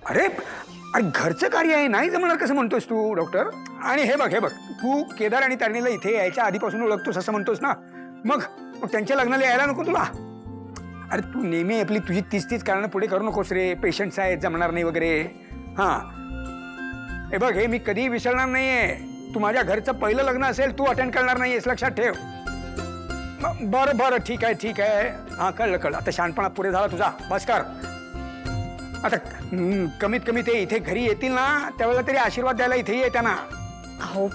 अरे अरे घरचं कार्य आहे, नाही जमणार कसं म्हणतोस तू डॉक्टर? आणि हे बघ तू केदार आणि तारणीला इथे यायच्या आधीपासून ओळखतोस असं म्हणतोस ना, मग मग त्यांच्या लग्नाला यायला नको तुला? अरे तू नेहमी आपली तुझी तीच कारणं पुढे करू नकोस रे. पेशंट्स आहेत, जमणार नाही वगैरे. हां हे बघ, हे मी कधीही विसरणार नाहीये. तू माझ्या घरचं पहिलं लग्न असेल, तू अटेंड करणार नाहीयेस, लक्षात ठेव. बरं ठीक आहे. हां कळलं. आता शहाणपणा पुढे झाला तुझा, बस कर. आता कमीत कमी ते इथे घरी येतील ना, त्यावेळेला तरी आशीर्वाद द्यायला इथे ये त्यांना. हो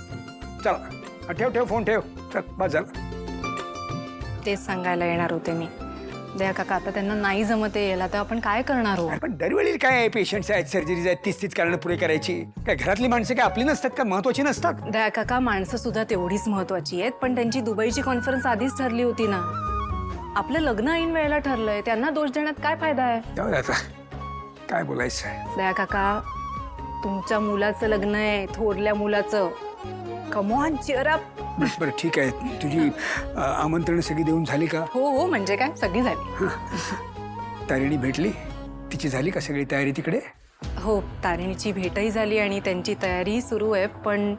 चला ठेव फोन ठेव. चल बस झालं. तेच सांगायला येणार होते मी. दया काका आता त्यांना नाही जमते यायला, तर आपण काय करणार हो? पण दरवेळी काय पेशंट्स आहेत, सर्जरीज आहेत, तीच कारणं पुरे करायची. काय घरातली माणसं काय आपली नसतात का, महत्वाची नसतात? दया काका माणसं सुद्धा तेवढीच महत्वाची आहेत, पण त्यांची दुबईची कॉन्फरन्स आधीच ठरली होती ना. आपलं लग्न ऐन वेळेला ठरलंय, त्यांना दोष देण्यात काय फायदा आहे? जाऊ दे आता, काय बोलायचं. दया काका तुमच्या मुलाचं लग्न आहे, थोरल्या मुलाचं. Come on cheer up. बरं ठीक आहे. तुझी आमंत्रण सगळी देऊन झाली का? हो म्हणजे काय, सगळी झाली. तारिणी भेटली, तिची झाली का सगळी तयारी तिकडे? हो तारिणीची भेटही झाली आणि त्यांची तयारी सुरू आहे. पण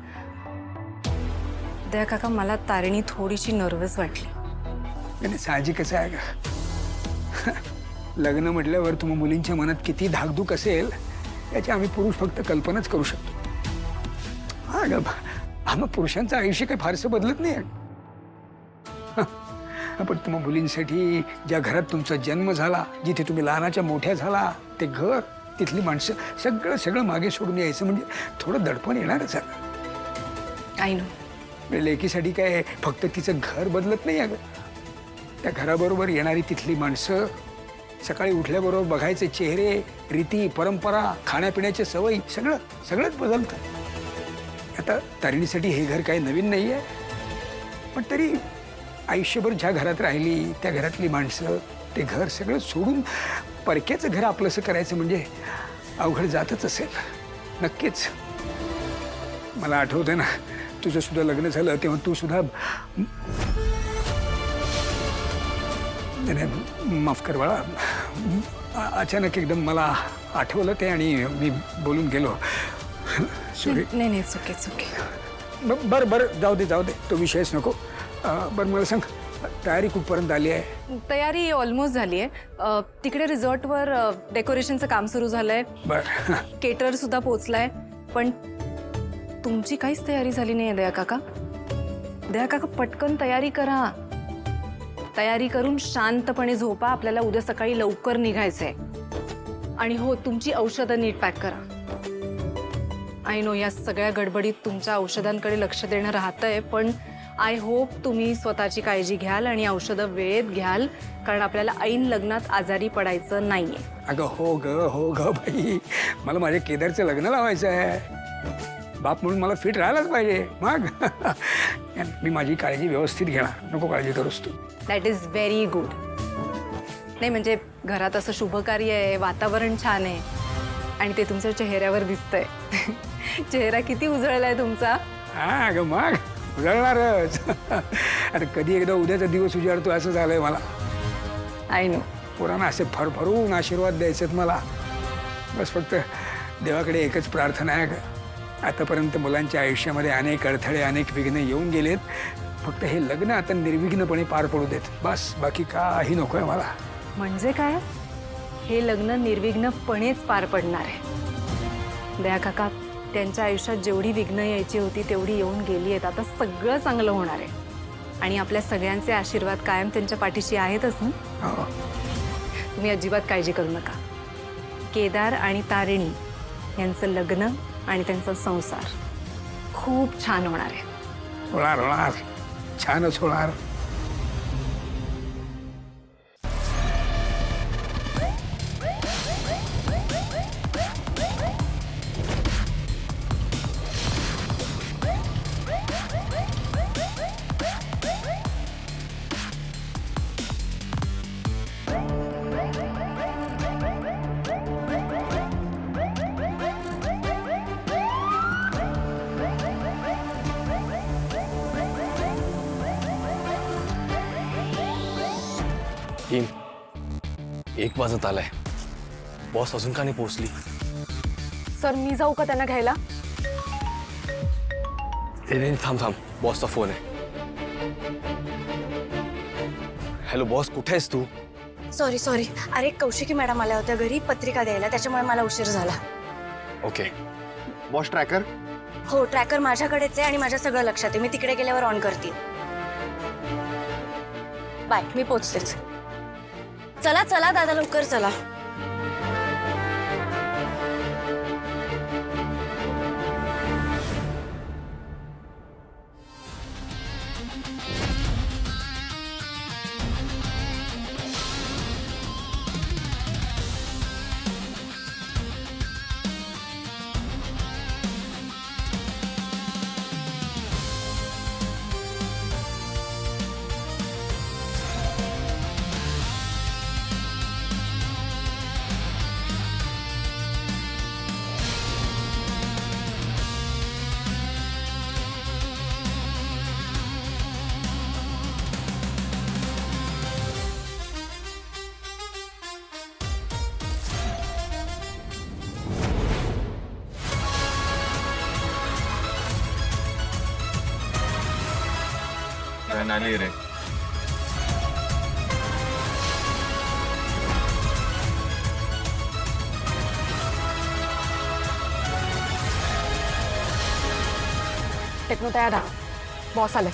दया काका मला तारिणी थोडीशी नर्वस वाटली. आणि साहजिकच आहे का. लग्न म्हटल्यावर तुम्हा मुलींच्या मनात किती धाकधूक असेल याची आम्ही पुरुष फक्त कल्पनाच करू शकतो. हा ग, आम्हा पुरुषांचं आयुष्य काही फारसं बदलत नाही. पण तुम्हा मुलींसाठी ज्या घरात तुमचा जन्म झाला, जिथे तुम्ही लहानाच्या मोठ्या झाला, ते घर, तिथली माणसं, सगळं मागे सोडून यायचं म्हणजे थोडं दडपण येणारच आहे. I know. लेकीसाठी काय फक्त तिचं घर बदलत नाही अगं, त्या घराबरोबर येणारी तिथली माणसं, सकाळी उठल्याबरोबर बघायचे चेहरे, रीती परंपरा, खाण्यापिण्याच्या सवयी, सगळंच बदलतं. आता तारिणीसाठी हे घर काही नवीन नाही आहे, पण तरी आयुष्यभर ज्या घरात राहिली त्या घरातली माणसं, ते घर सगळं सोडून परक्याचं घर आपलंसं करायचं म्हणजे अवघड जातच असेल. नक्कीच. मला आठवतं ना, तुझं सुद्धा लग्न झालं तेव्हा तू सुद्धा, माफ कर बाळा, अचानक एकदम मला आठवलं ते आणि मी बोलून गेलो. सॉरी. नाही चुके. बरं जाऊ दे, तो विषयच नको. बरं मला सांग, तयारी कुठपर्यंत आली आहे? तयारी ऑलमोस्ट झाली आहे. तिकडे रिसॉर्टवर डेकोरेशनचं काम सुरू झालंय. बरं. केटर सुद्धा पोहोचलाय. पण तुमची काहीच तयारी झाली नाही दया काका. दया काका पटकन तयारी करा. तयारी करून शांतपणे झोपा. आपल्याला उद्या सकाळी लवकर निघायचंय. आणि हो, तुमची औषधं नीट पॅक करा. आय नो या सगळ्या गडबडीत तुमच्या औषधांकडे लक्ष देणं राहतंय, पण आय होप तुम्ही स्वतःची काळजी घ्याल आणि औषधं वेळेत घ्याल, कारण आपल्याला ऐन लग्नात आजारी पडायचं नाहीये. अगं हो ग बाई, मला माझ्या केदारचं लग्न लावायचं आहे. बाप म्हणून मला फिट राहायलाच पाहिजे. मग मी माझी काळजी व्यवस्थित घेणार, नको काळजी करूस तू. That is very good. नाही म्हणजे घरात असं शुभकार्य आहे, वातावरण छान आहे आणि ते तुमच्या चेहऱ्यावर दिसतंय. चेहरा किती उजळलाय तुमचा. हा अगं मग उजळणारच. अरे कधी एकदा उद्याचा दिवस उजाडतो असं झालंय मला. I know. पुराणा असे भरभरून आशीर्वाद द्यायचेत मला. बस फक्त देवाकडे एकच प्रार्थना आहे का, आतापर्यंत मुलांच्या आयुष्यामध्ये अनेक अडथळे, अनेक विघ्न येऊन गेलेत. फक्त हे लग्न आता निर्विघ्नपणे पार पडू देत, बस. बाकी काही नकोय मला. म्हणजे काय? हे लग्न निर्विघ्नपणेच पार पडणार आहे. दया काका त्यांच्या आयुष्यात जेवढी विघ्न यायची होती तेवढी येऊन गेली आहेत. आता सगळं चांगलं होणार आहे आणि आपल्या सगळ्यांचे आशीर्वाद कायम त्यांच्या पाठीशी आहेतच ना. हो. तुम्ही अजिबात काळजी करू नका. केदार आणि तारिणी यांचं लग्न आणि त्यांचा संसार खूप छान होणार आहे. होणार, छानच होणार. टीम 1 वाजत आलाय. बॉस अजून का नाही पोहोचली? सर मी जाऊ का त्यांना घ्यायला? नाही थांब थांब, बॉसचा फोन आहे. हॅलो बॉस, कुठे आहेस तू? सॉरी अरे कौशिकी मॅडम आल्या होत्या घरी पत्रिका द्यायला, त्याच्यामुळे मला उशीर झाला. ओके. बॉस ट्रॅकर हो ट्रॅकर माझ्याकडेच आहे आणि माझ्या सगळं लक्षात आहे. मी तिकडे गेल्यावर ऑन करते. बाय, मी पोचतेच. चला चला दादा, लवकर चला. आली रे. टेक्नो तयार राहा, बॉस आले.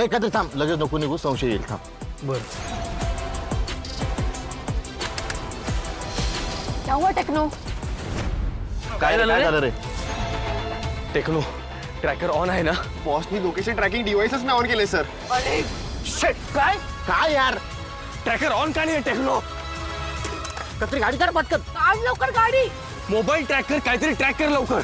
एखादं थांब, लगेच नको निघू, संशय येईल. थांब. क्या हुआ टेक्नो? काय झालं रे? टेक्नो, ट्रॅकर ऑन आहे ना? बॉसनी लोकेशन ट्रॅकिंग डिव्हाइसच ना ऑन केले सर. काय काय यार, ट्रॅकर ऑन का नाही आहे टेक्नो? कत्री गाडी कर पटकन. काढ लवकर गाडी. मोबाईल ट्रॅकर काहीतरी ट्रॅक कर लवकर.